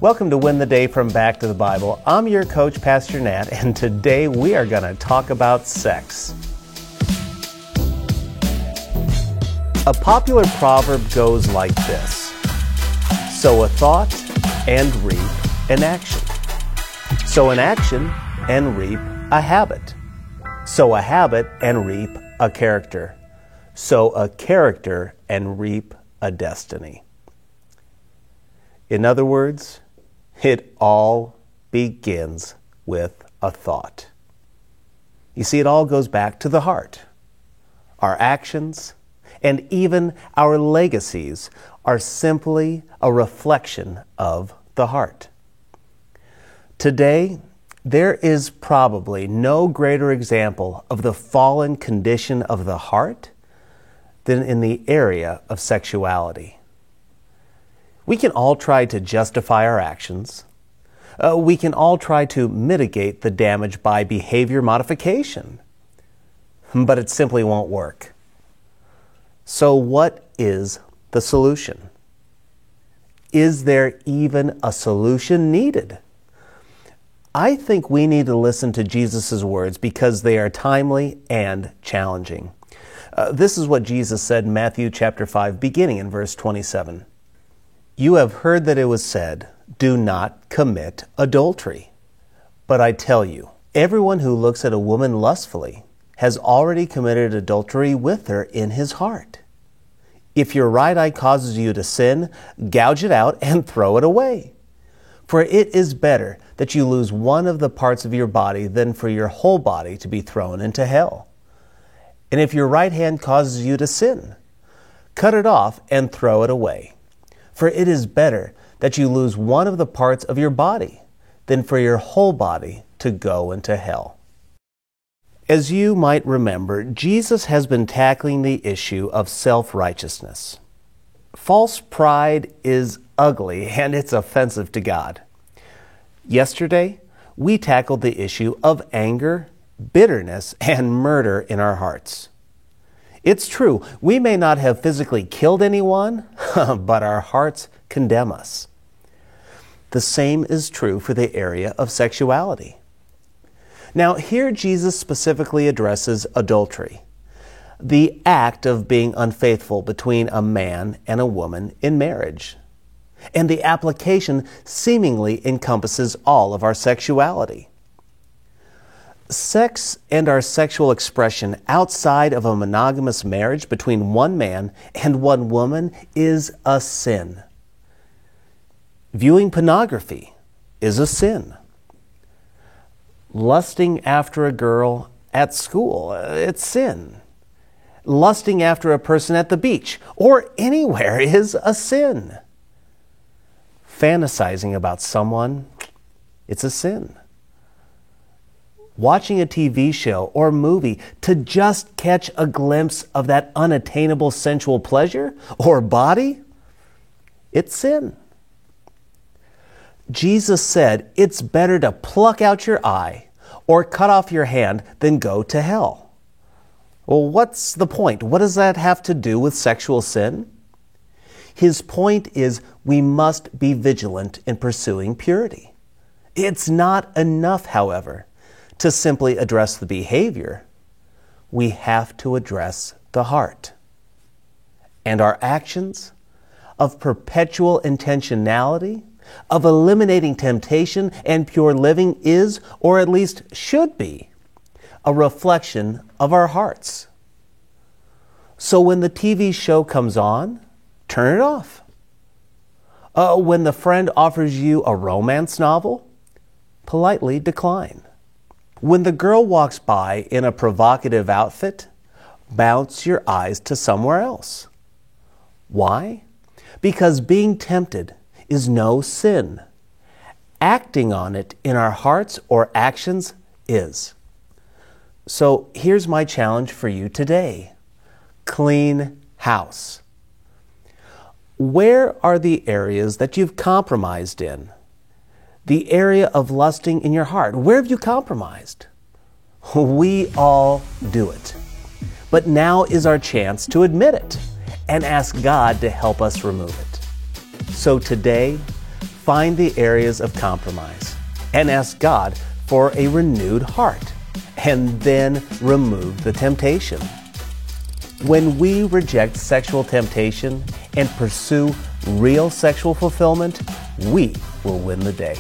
Welcome to Win the Day from Back to the Bible. I'm your coach, Pastor Nat, and today we are going to talk about sex. A popular proverb goes like this: sow a thought and reap an action. Sow an action and reap a habit. Sow a habit and reap a character. Sow a character and reap a destiny. In other words, it all begins with a thought. You see, it all goes back to the heart. Our actions and even our legacies are simply a reflection of the heart. Today, there is probably no greater example of the fallen condition of the heart than in the area of sexuality. We can all try to justify our actions. We can all try to mitigate the damage by behavior modification. But it simply won't work. So what is the solution? Is there even a solution needed? I think we need to listen to Jesus' words because they are timely and challenging. This is what Jesus said in Matthew chapter 5, beginning in verse 27. You have heard that it was said, do not commit adultery. But I tell you, everyone who looks at a woman lustfully has already committed adultery with her in his heart. If your right eye causes you to sin, gouge it out and throw it away. For it is better that you lose one of the parts of your body than for your whole body to be thrown into hell. And if your right hand causes you to sin, cut it off and throw it away. For it is better that you lose one of the parts of your body than for your whole body to go into hell. As you might remember, Jesus has been tackling the issue of self-righteousness. False pride is ugly and it's offensive to God. Yesterday, we tackled the issue of anger, bitterness, and murder in our hearts. It's true, we may not have physically killed anyone, but our hearts condemn us. The same is true for the area of sexuality. Now, here Jesus specifically addresses adultery, the act of being unfaithful between a man and a woman in marriage. And the application seemingly encompasses all of our sexuality. Sex and our sexual expression outside of a monogamous marriage between one man and one woman is a sin. Viewing pornography is a sin. Lusting after a girl at school, it's sin. Lusting after a person at the beach or anywhere is a sin. Fantasizing about someone, it's a sin. Watching a TV show or movie to just catch a glimpse of that unattainable sensual pleasure or body, it's sin. Jesus said it's better to pluck out your eye or cut off your hand than go to hell. Well, what's the point? What does that have to do with sexual sin? His point is we must be vigilant in pursuing purity. It's not enough, however, to simply address the behavior. We have to address the heart. And our actions of perpetual intentionality, of eliminating temptation and pure living is, or at least should be, a reflection of our hearts. So when the TV show comes on, turn it off. When the friend offers you a romance novel, politely decline. When the girl walks by in a provocative outfit, bounce your eyes to somewhere else. Why? Because being tempted is no sin. Acting on it in our hearts or actions is. So here's my challenge for you today. Clean house. Where are the areas that you've compromised in? The area of lusting in your heart. Where have you compromised? We all do it. But now is our chance to admit it and ask God to help us remove it. So today, find the areas of compromise and ask God for a renewed heart, and then remove the temptation. When we reject sexual temptation and pursue real sexual fulfillment, we will win the day.